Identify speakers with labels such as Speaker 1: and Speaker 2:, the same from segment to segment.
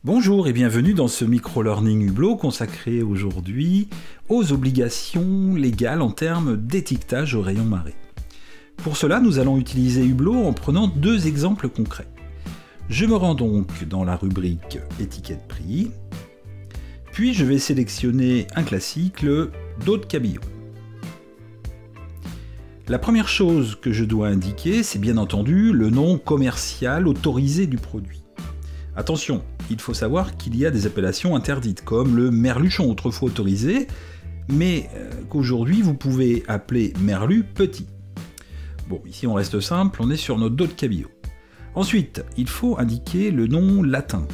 Speaker 1: Bonjour et bienvenue dans ce micro-learning Hublot consacré aujourd'hui aux obligations légales en termes d'étiquetage au rayon marée. Pour cela, nous allons utiliser Hublot en prenant deux exemples concrets. Je me rends donc dans la rubrique étiquette prix, puis je vais sélectionner un classique, le dos de cabillaud. La première chose que je dois indiquer, c'est bien entendu le nom commercial autorisé du produit. Attention, il faut savoir qu'il y a des appellations interdites, comme le merluchon autrefois autorisé, mais qu'aujourd'hui vous pouvez appeler merlu petit. Bon, ici on reste simple, on est sur notre dos de cabillaud. Ensuite, il faut indiquer le nom latin.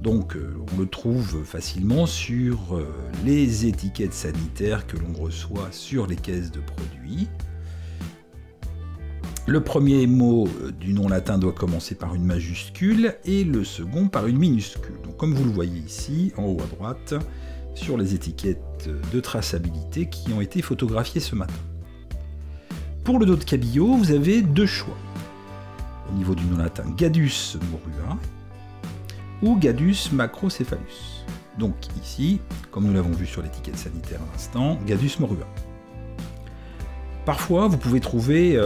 Speaker 1: Donc on le trouve facilement sur les étiquettes sanitaires que l'on reçoit sur les caisses de produits. Le premier mot du nom latin doit commencer par une majuscule et le second par une minuscule. Donc, comme vous le voyez ici, en haut à droite, sur les étiquettes de traçabilité qui ont été photographiées ce matin. Pour le dos de cabillaud, vous avez deux choix. Au niveau du nom latin, Gadus morua ou Gadus macrocephalus. Donc ici, comme nous l'avons vu sur l'étiquette sanitaire à l'instant, Gadus morua. Parfois, vous pouvez trouver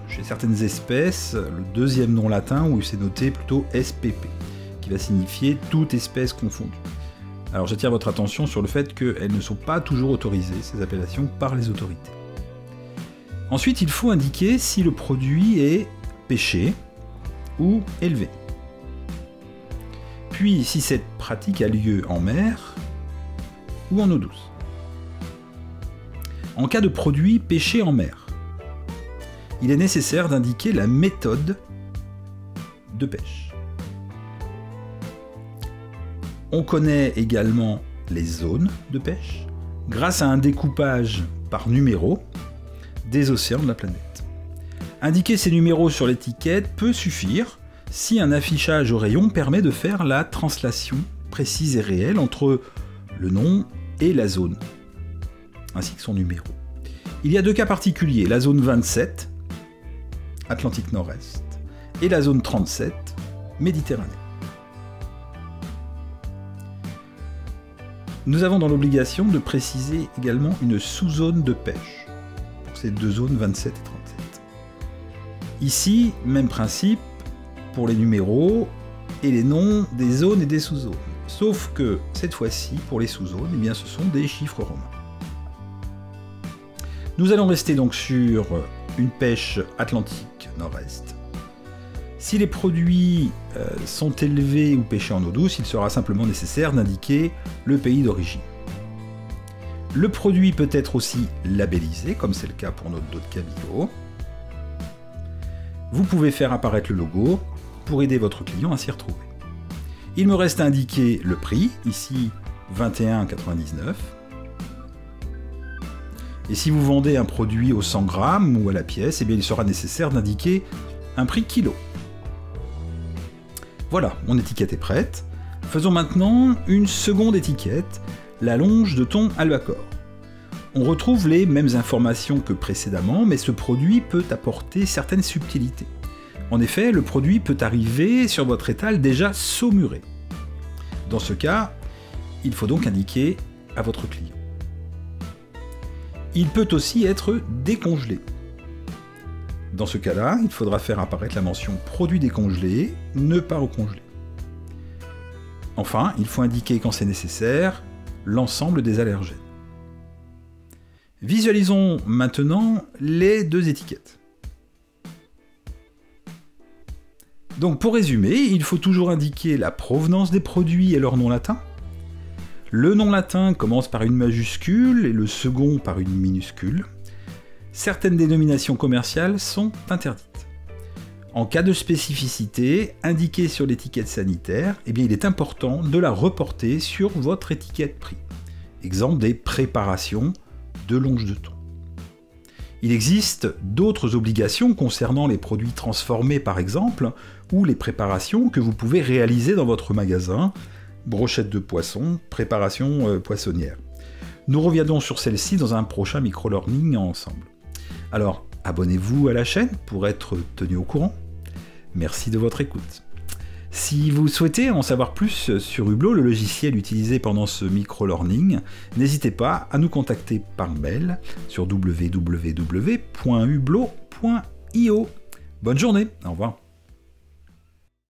Speaker 1: chez certaines espèces le deuxième nom latin où c'est noté plutôt SPP, qui va signifier toute espèce confondue. Alors j'attire votre attention sur le fait qu'elles ne sont pas toujours autorisées, ces appellations, par les autorités. Ensuite, il faut indiquer si le produit est pêché ou élevé. Puis, si cette pratique a lieu en mer ou en eau douce. En cas de produit pêché en mer, il est nécessaire d'indiquer la méthode de pêche. On connaît également les zones de pêche grâce à un découpage par numéro des océans de la planète. Indiquer ces numéros sur l'étiquette peut suffire si un affichage au rayon permet de faire la translation précise et réelle entre le nom et la zone, ainsi que son numéro. Il y a deux cas particuliers, la zone 27, Atlantique Nord-Est, et la zone 37, Méditerranée. Nous avons dans l'obligation de préciser également une sous-zone de pêche, pour ces deux zones 27 et 37. Ici, même principe pour les numéros et les noms des zones et des sous-zones, sauf que cette fois-ci, pour les sous-zones, eh bien, ce sont des chiffres romains. Nous allons rester donc sur une pêche Atlantique Nord-Est. Si les produits sont élevés ou pêchés en eau douce, il sera simplement nécessaire d'indiquer le pays d'origine. Le produit peut être aussi labellisé, comme c'est le cas pour notre dos de cabillaud. Vous pouvez faire apparaître le logo pour aider votre client à s'y retrouver. Il me reste à indiquer le prix, ici 21,99 €. Et si vous vendez un produit au 100 grammes ou à la pièce, eh bien il sera nécessaire d'indiquer un prix kilo. Voilà, mon étiquette est prête. Faisons maintenant une seconde étiquette, la longe de thon albacore. On retrouve les mêmes informations que précédemment, mais ce produit peut apporter certaines subtilités. En effet, le produit peut arriver sur votre étal déjà saumuré. Dans ce cas, il faut donc indiquer à votre client. Il peut aussi être décongelé. Dans ce cas-là, il faudra faire apparaître la mention « Produit décongelé », ne pas recongelé. Enfin, il faut indiquer quand c'est nécessaire l'ensemble des allergènes. Visualisons maintenant les deux étiquettes. Donc pour résumer, il faut toujours indiquer la provenance des produits et leur nom latin. Le nom latin commence par une majuscule et le second par une minuscule. Certaines dénominations commerciales sont interdites. En cas de spécificité indiquée sur l'étiquette sanitaire, eh bien il est important de la reporter sur votre étiquette prix. Exemple des préparations de longe de thon. Il existe d'autres obligations concernant les produits transformés par exemple, ou les préparations que vous pouvez réaliser dans votre magasin, brochette de poisson, préparation poissonnière. Nous reviendrons sur celle-ci dans un prochain micro-learning ensemble. Alors, abonnez-vous à la chaîne pour être tenu au courant. Merci de votre écoute. Si vous souhaitez en savoir plus sur Hublot, le logiciel utilisé pendant ce micro-learning, n'hésitez pas à nous contacter par mail sur www.hublot.io. Bonne journée, au revoir.